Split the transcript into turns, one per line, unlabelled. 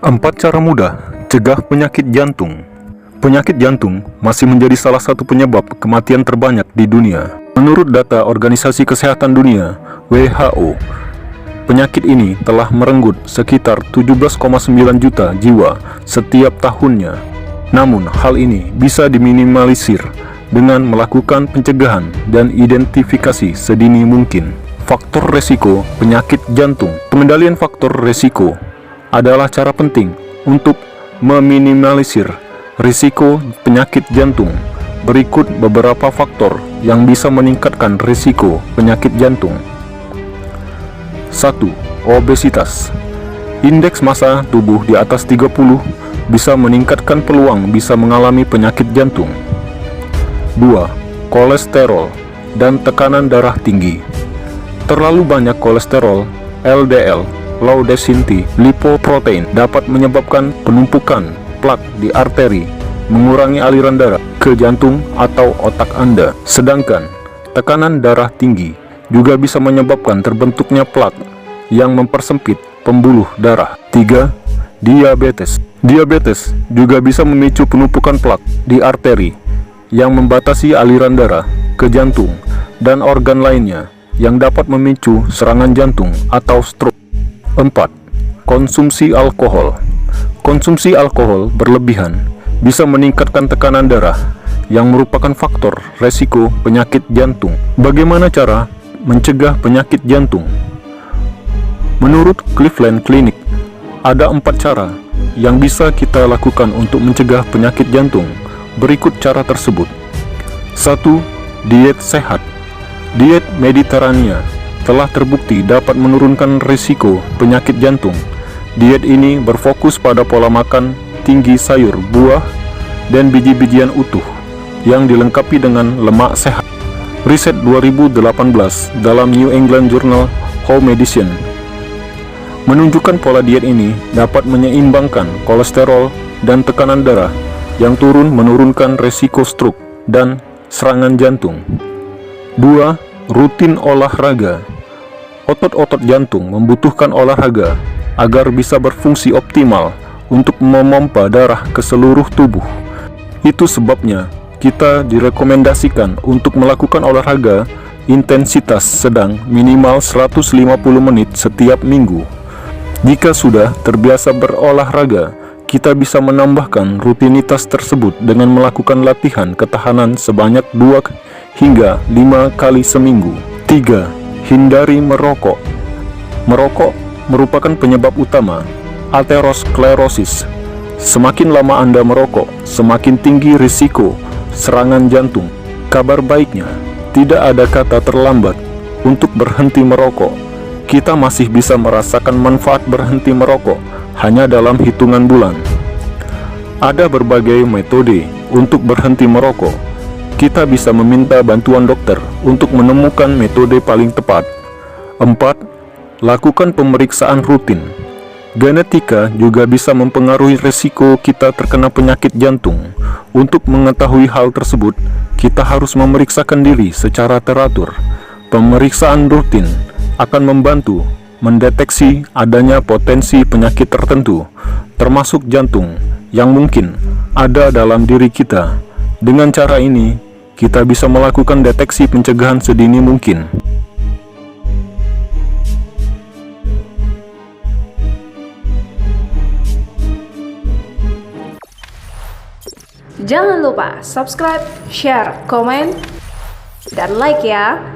4 cara mudah cegah penyakit jantung. Penyakit jantung masih menjadi salah satu penyebab kematian terbanyak di dunia. Menurut data Organisasi Kesehatan Dunia (WHO), penyakit ini telah merenggut sekitar 17,9 juta jiwa setiap tahunnya. Namun, hal ini bisa diminimalisir dengan melakukan pencegahan dan identifikasi sedini mungkin. Faktor resiko penyakit jantung. Pengendalian faktor resiko adalah cara penting untuk meminimalisir risiko penyakit jantung. Berikut beberapa faktor yang bisa meningkatkan risiko penyakit jantung. 1. Obesitas. Indeks massa tubuh di atas 30 bisa meningkatkan peluang bisa mengalami penyakit jantung. 2. Kolesterol dan tekanan darah tinggi. Terlalu banyak kolesterol, LDL, low density lipoprotein dapat menyebabkan penumpukan plak di arteri, mengurangi aliran darah ke jantung atau otak Anda. Sedangkan tekanan darah tinggi juga bisa menyebabkan terbentuknya plak yang mempersempit pembuluh darah. 3. Diabetes. Diabetes juga bisa memicu penumpukan plak di arteri yang membatasi aliran darah ke jantung dan organ lainnya, yang dapat memicu serangan jantung atau stroke. 4. Konsumsi alkohol. Konsumsi alkohol berlebihan bisa meningkatkan tekanan darah yang merupakan faktor resiko penyakit jantung. Bagaimana cara mencegah penyakit jantung? Menurut Cleveland Clinic, ada 4 cara yang bisa kita lakukan untuk mencegah penyakit jantung. Berikut cara tersebut. 1. Diet sehat. Diet Mediterania telah terbukti dapat menurunkan risiko penyakit jantung. Diet ini berfokus pada pola makan tinggi sayur, buah, dan biji-bijian utuh yang dilengkapi dengan lemak sehat. Riset 2018 dalam New England Journal of Medicine menunjukkan pola diet ini dapat menyeimbangkan kolesterol dan tekanan darah yang turun, menurunkan risiko stroke dan serangan jantung. 2. Rutin olahraga. Otot-otot jantung membutuhkan olahraga agar bisa berfungsi optimal untuk memompa darah ke seluruh tubuh. Itu sebabnya kita direkomendasikan untuk melakukan olahraga intensitas sedang minimal 150 menit setiap minggu. Jika sudah terbiasa berolahraga, kita bisa menambahkan rutinitas tersebut dengan melakukan latihan ketahanan sebanyak 2 hingga 5 kali seminggu. 3. Hindari merokok. Merokok merupakan penyebab utama aterosklerosis. Semakin lama Anda merokok, semakin tinggi risiko serangan jantung. Kabar baiknya, tidak ada kata terlambat untuk berhenti merokok. Kita masih bisa merasakan manfaat berhenti merokok hanya dalam hitungan bulan. Ada berbagai metode untuk berhenti merokok. Kita bisa meminta bantuan dokter untuk menemukan metode paling tepat. 4. Lakukan pemeriksaan rutin. Genetika juga bisa mempengaruhi risiko kita terkena penyakit jantung. Untuk mengetahui hal tersebut, kita harus memeriksakan diri secara teratur. Pemeriksaan rutin akan membantu mendeteksi adanya potensi penyakit tertentu, termasuk jantung, yang mungkin ada dalam diri kita. Dengan cara ini, kita bisa melakukan deteksi pencegahan sedini mungkin.
Jangan lupa subscribe, share, komen, dan like ya.